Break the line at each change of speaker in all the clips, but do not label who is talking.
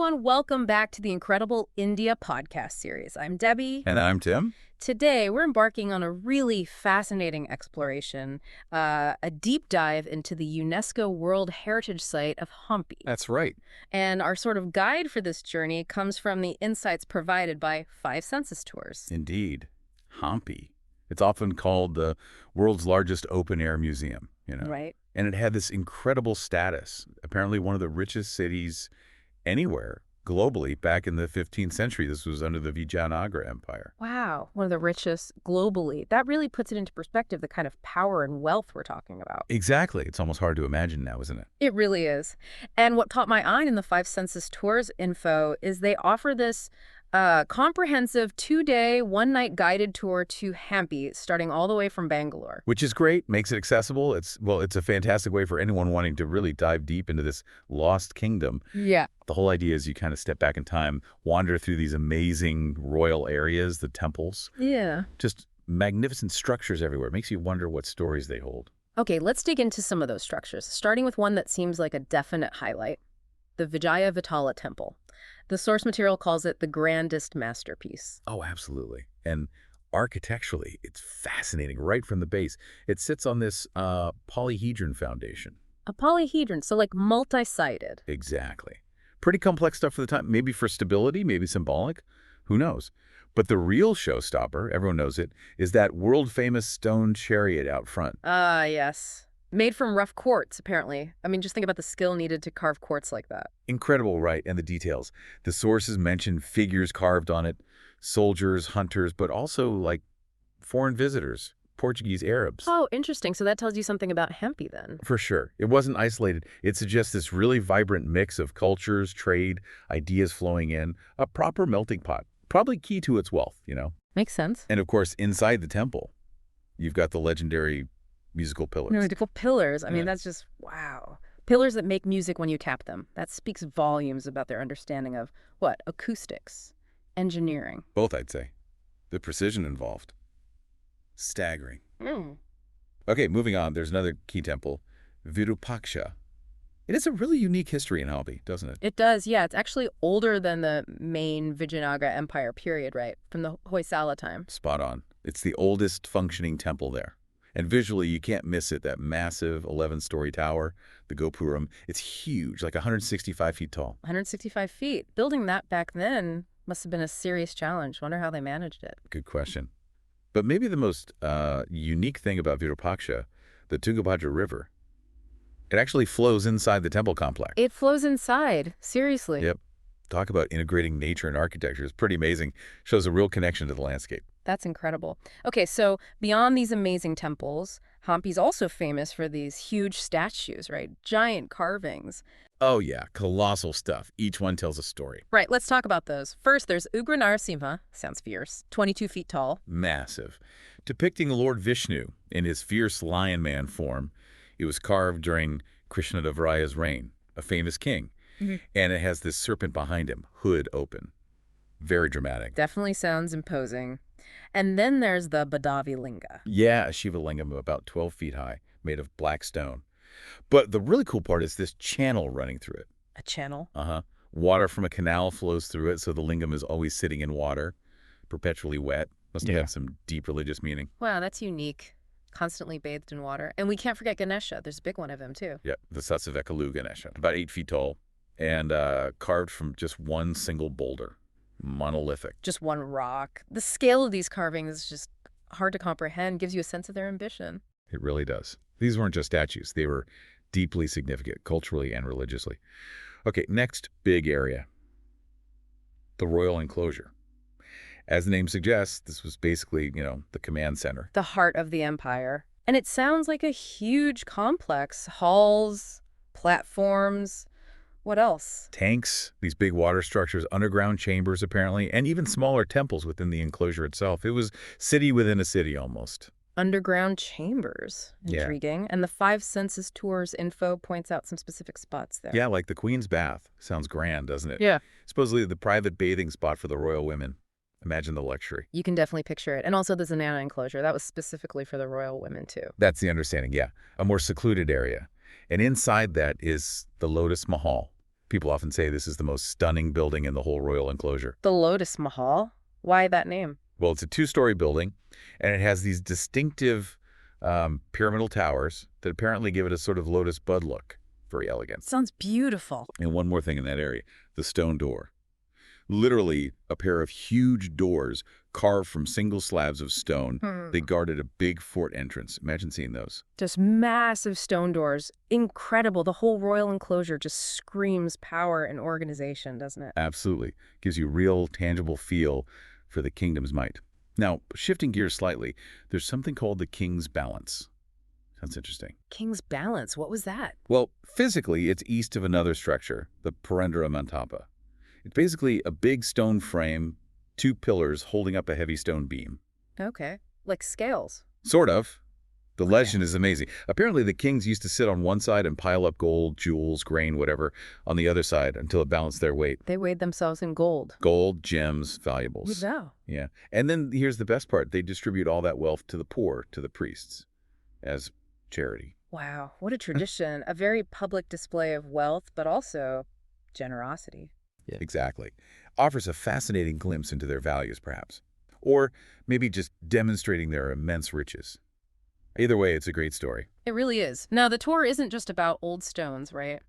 everyone. Welcome back to the Incredible India podcast series. I'm Debbie.
And I'm Tim.
Today, we're embarking on a really fascinating exploration, a deep dive into the UNESCO World Heritage Site of Hampi.
That's right.
And our sort of guide for this journey comes from the insights provided by 5 census tours.
Indeed. Hampi. It's often called the world's largest open-air museum,
Right.
And it had this incredible status, apparently one of the richest cities anywhere globally back in the 15th century. This was under the Vijaynagara Empire.
Wow, one of the richest globally. That really puts it into perspective, the kind of power and wealth we're talking about.
Exactly. It's almost hard to imagine now, isn't it?
It really is. And what caught my eye in the 5 census tours info is they offer this comprehensive 2-day, 1-night guided tour to Hampi, starting all the way from Bangalore.
Which is great, makes it accessible. It's a fantastic way for anyone wanting to really dive deep into this lost kingdom.
Yeah.
The whole idea is you kind of step back in time, wander through these amazing royal areas, the temples.
Yeah.
Just magnificent structures everywhere. It makes you wonder what stories they hold.
Okay, let's dig into some of those structures, starting with one that seems like a definite highlight, the Vijaya Vittala temple. The source material calls it the grandest masterpiece.
Oh, absolutely. And architecturally, it's fascinating right from the base. It sits on this polyhedron foundation.
A polyhedron, so like multi-sided.
Exactly. Pretty complex stuff for the time. Maybe for stability, maybe symbolic. Who knows? But the real showstopper, everyone knows it, is that world-famous stone chariot out front.
Ah, yes. Made from rough quartz, apparently. I mean, just think about the skill needed to carve quartz like that.
Incredible, right? And the details. The sources mention figures carved on it, soldiers, hunters, but also like foreign visitors, Portuguese Arabs.
Oh, interesting. So that tells you something about Hampi then.
For sure. It wasn't isolated. It suggests this really vibrant mix of cultures, trade, ideas flowing in, a proper melting pot. Probably key to its wealth,
Makes sense.
And of course, inside the temple, you've got the legendary musical pillars.
Musical pillars. I mean,
Yeah.
that's just, wow. Pillars that make music when you tap them. That speaks volumes about their understanding of, what, acoustics, engineering.
Both, I'd say. The precision involved. Staggering.
Mm.
Okay, moving on. There's another key temple, Virupaksha. It has a really unique history in Hampi, doesn't it?
It does, yeah. It's actually older than the main Vijaynagara Empire period, right? From the Hoysala time.
Spot on. It's the oldest functioning temple there. And visually, you can't miss it, that massive 11-story tower, the Gopuram. It's huge, like 165 feet tall.
165 feet. Building that back then must have been a serious challenge. Wonder how they managed it.
Good question. But maybe the most unique thing about Virupaksha, the Tungabhadra River, it actually flows inside the temple complex.
It flows inside. Seriously.
Yep. Talk about integrating nature and architecture. It's pretty amazing. Shows a real connection to the landscape.
That's incredible. Okay, so beyond these amazing temples, Hampi's also famous for these huge statues, right? Giant carvings.
Oh, yeah. Colossal stuff. Each one tells a story.
Right, let's talk about those. First, there's Ugra Narasimha, sounds fierce, 22 feet tall.
Massive. Depicting Lord Vishnu in his fierce lion man form. It was carved during Krishnadevaraya's reign, a famous king.
Mm-hmm.
And it has this serpent behind him, hood open. Very dramatic.
Definitely sounds imposing. And then there's the Badavi Linga.
Yeah, a Shiva lingam about 12 feet high, made of black stone. But the really cool part is this channel running through it.
A channel?
Uh-huh. Water from a canal flows through it, so the lingam is always sitting in water, perpetually wet. Must have had some deep religious meaning.
Wow, that's unique. Constantly bathed in water. And we can't forget Ganesha. There's a big one of him, too.
Yeah, the Satsavekalu Ganesha, about 8 feet tall, and carved from just one single boulder. Monolithic.
Just one rock. The scale of these carvings is just hard to comprehend, gives you a sense of their ambition.
It really does. These weren't just statues. They were deeply significant, culturally and religiously. Okay, next big area. The royal enclosure. As the name suggests, this was basically, the command center.
The heart of the empire. And it sounds like a huge complex. Halls, platforms. What else?
Tanks, these big water structures, underground chambers apparently, and even smaller temples within the enclosure itself. It was city within a city almost.
Underground chambers. Intriguing. Yeah. And the 5 census tours info points out some specific spots there.
Yeah, like the Queen's Bath. Sounds grand, doesn't it?
Yeah.
Supposedly the private bathing spot for the royal women. Imagine the luxury.
You can definitely picture it. And also the Zanana enclosure. That was specifically for the royal women, too.
That's the understanding, yeah. A more secluded area. And inside that is the Lotus Mahal. People often say this is the most stunning building in the whole royal enclosure.
The Lotus Mahal? Why that name?
Well, it's a two-story building, and it has these distinctive pyramidal towers that apparently give it a sort of lotus bud look. Very elegant.
Sounds beautiful.
And one more thing in that area, the stone door. Literally a pair of huge doors carved from single slabs of stone. They guarded a big fort entrance. Imagine seeing those.
Just massive stone doors. Incredible. The whole royal enclosure just screams power and organization, doesn't it?
Absolutely. Gives you real, tangible feel for the kingdom's might. Now, shifting gears slightly, there's something called the King's Balance. Sounds interesting.
King's Balance, what was that?
Well, physically, it's east of another structure, the Purandara Mantapa. It's basically a big stone frame, two pillars holding up a heavy stone beam.
Okay. Like scales.
Sort of. The legend is amazing. Apparently, the kings used to sit on one side and pile up gold, jewels, grain, whatever, on the other side until it balanced their weight.
They weighed themselves in gold.
Gold, gems, valuables.
Wow.
Yeah. And then here's the best part. They distribute all that wealth to the poor, to the priests, as charity.
Wow. What a tradition. A very public display of wealth, but also generosity.
Yeah. Exactly. Offers a fascinating glimpse into their values, perhaps. Or maybe just demonstrating their immense riches. Either way, it's a great story.
It really is. Now, the tour isn't just about old stones, right?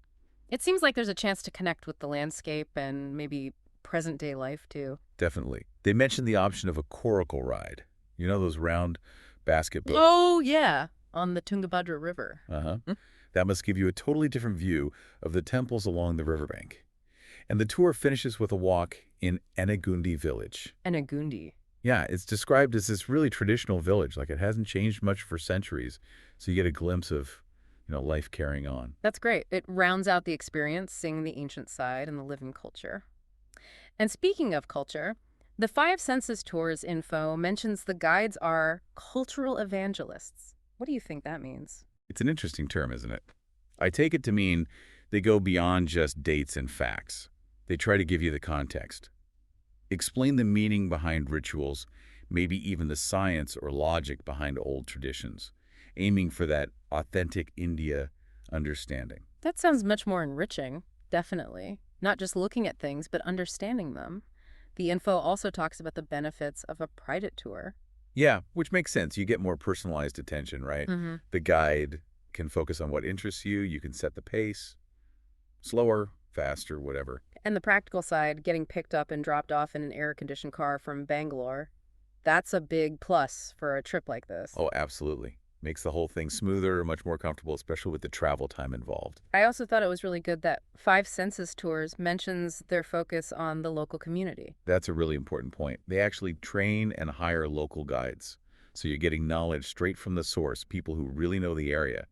It seems like there's a chance to connect with the landscape and maybe present-day life, too.
Definitely. They mentioned the option of a coracle ride. You know those round basket boats?
Oh, yeah. On the Tungabhadra River.
Uh-huh. That must give you a totally different view of the temples along the riverbank. And the tour finishes with a walk in Enagundi village.
Enagundi.
Yeah, it's described as this really traditional village, like it hasn't changed much for centuries. So you get a glimpse of, life carrying on.
That's great. It rounds out the experience, seeing the ancient side and the living culture. And speaking of culture, the Five Senses Tours info mentions the guides are cultural evangelists. What do you think that means?
It's an interesting term, isn't it? I take it to mean they go beyond just dates and facts. They try to give you the context. Explain the meaning behind rituals, maybe even the science or logic behind old traditions, aiming for that authentic India understanding.
That sounds much more enriching, definitely. Not just looking at things, but understanding them. The info also talks about the benefits of a private tour.
Yeah, which makes sense. You get more personalized attention, right?
Mm-hmm.
The guide can focus on what interests you. You can set the pace. Slower, faster, whatever.
And the practical side, getting picked up and dropped off in an air-conditioned car from Bangalore, that's a big plus for a trip like this.
Oh, absolutely. Makes the whole thing smoother, much more comfortable, especially with the travel time involved.
I also thought it was really good that Five Senses Tours mentions their focus on the local community.
That's a really important point. They actually train and hire local guides. So you're getting knowledge straight from the source, people who really know the area,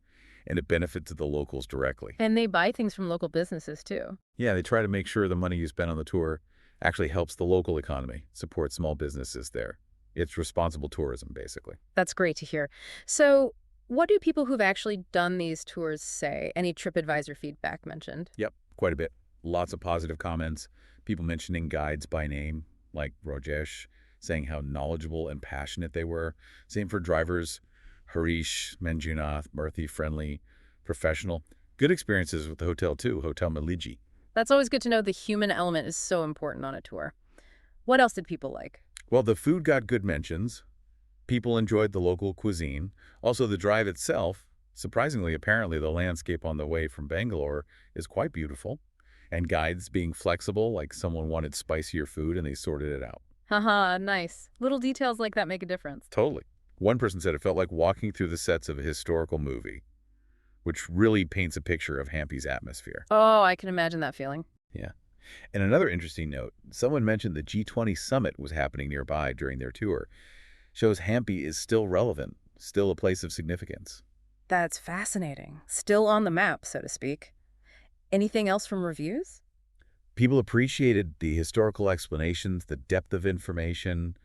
and it benefits the locals directly.
And they buy things from local businesses, too.
Yeah, they try to make sure the money you spend on the tour actually helps the local economy, supports small businesses there. It's responsible tourism, basically.
That's great to hear. So what do people who've actually done these tours say? Any TripAdvisor feedback mentioned?
Yep, quite a bit. Lots of positive comments. People mentioning guides by name, like Rajesh, saying how knowledgeable and passionate they were. Same for drivers. Harish, Manjunath, Murthy, friendly, professional. Good experiences with the hotel, too, Hotel Maliji.
That's always good to know. The human element is so important on a tour. What else did people like?
Well, the food got good mentions. People enjoyed the local cuisine. Also, the drive itself, surprisingly, apparently, the landscape on the way from Bangalore is quite beautiful. And guides being flexible, like someone wanted spicier food and they sorted it out.
Haha, nice. Little details like that make a difference.
Totally. One person said it felt like walking through the sets of a historical movie, which really paints a picture of Hampi's atmosphere.
Oh, I can imagine that feeling.
Yeah. And another interesting note, someone mentioned the G20 summit was happening nearby during their tour. Shows Hampi is still relevant, still a place of significance.
That's fascinating. Still on the map, so to speak. Anything else from reviews?
People appreciated the historical explanations, the depth of information,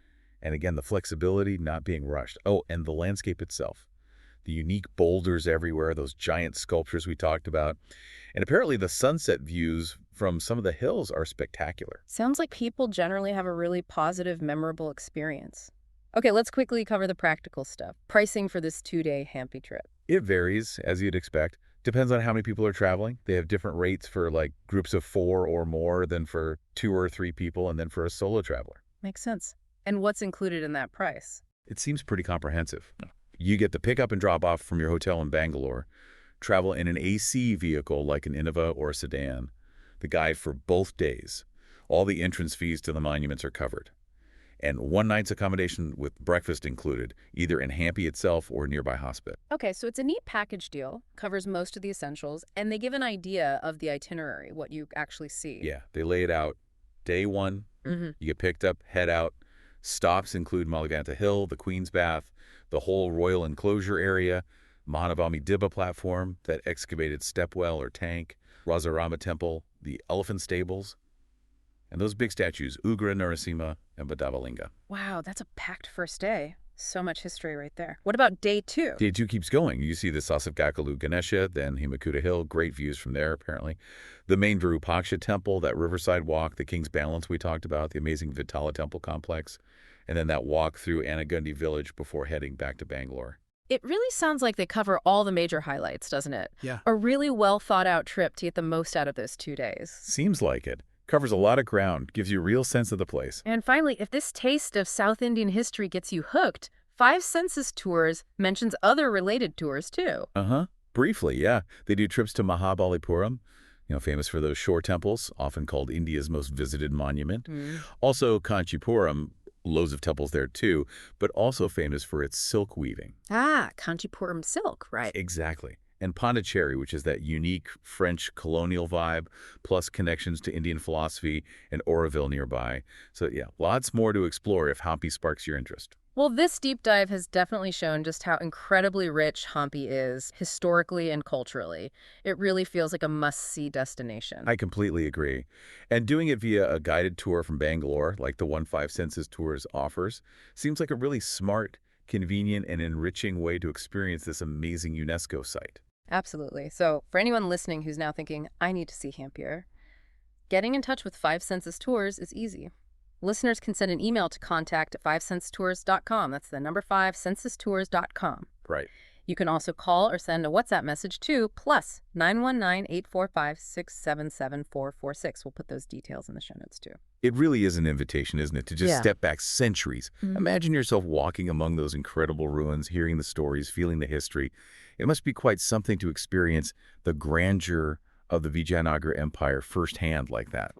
and again, the flexibility, not being rushed. Oh, and the landscape itself. The unique boulders everywhere, those giant sculptures we talked about. And apparently the sunset views from some of the hills are spectacular.
Sounds like people generally have a really positive, memorable experience. Okay, let's quickly cover the practical stuff. Pricing for this 2-day Hampi trip.
It varies, as you'd expect. Depends on how many people are traveling. They have different rates for like groups of 4 or more than for 2 or 3 people, and then for a solo traveler.
Makes sense. And what's included in that price?
It seems pretty comprehensive. You get the pickup and drop off from your hotel in Bangalore, travel in an AC vehicle like an Innova or a sedan, the guide for both days. All the entrance fees to the monuments are covered. And one night's accommodation with breakfast included, either in Hampi itself or nearby hospital.
Okay, so it's a neat package deal, covers most of the essentials, and they give an idea of the itinerary, what you actually see.
Yeah, they lay it out. Day 1, you get picked up, head out. Stops include Malivanta Hill, the Queen's Bath, the whole royal enclosure area, Mahanavami Dibba platform, that excavated stepwell or tank, Razarama Temple, the elephant stables, and those big statues, Ugra Narasimha and Badavalinga.
Wow, that's a packed first day. So much history right there. What about day 2?
Day 2 keeps going. You see the Sasavgakalu Ganesha, then Himakuta Hill, great views from there, apparently. The main Virupaksha temple, that riverside walk, the King's Balance we talked about, the amazing Vittala temple complex, and then that walk through Anagundi village before heading back to Bangalore.
It really sounds like they cover all the major highlights, doesn't it?
Yeah.
A really well thought out trip to get the most out of those 2 days.
Seems like it. Covers a lot of ground, gives you a real sense of the place.
And finally, if this taste of South Indian history gets you hooked, Five Senses Tours mentions other related tours too.
Briefly, yeah. They do trips to Mahabalipuram, famous for those shore temples, often called India's most visited monument. Also, Kanchipuram, loads of temples there too, but also famous for its silk weaving.
Ah, Kanchipuram silk, right.
Exactly. And Pondicherry, which is that unique French colonial vibe, plus connections to Indian philosophy and Oroville nearby. So yeah, lots more to explore if Hampi sparks your interest.
Well, this deep dive has definitely shown just how incredibly rich Hampi is, historically and culturally. It really feels like a must-see destination.
I completely agree. And doing it via a guided tour from Bangalore, like the one Five Senses Tours offers, seems like a really smart, convenient, and enriching way to experience this amazing UNESCO site.
Absolutely. So for anyone listening who's now thinking, I need to see Hampier, getting in touch with Five Senses Tours is easy. Listeners can send an email to contact@fivesensestours.com. That's the number 5, sensestours.com.
Right.
You can also call or send a WhatsApp message to +919-845-677-446. We'll put those details in the show notes too.
It really is an invitation, isn't it, to just step back centuries. Imagine yourself walking among those incredible ruins, hearing the stories, feeling the history. It must be quite something to experience the grandeur of the Vijaynagara Empire firsthand like that.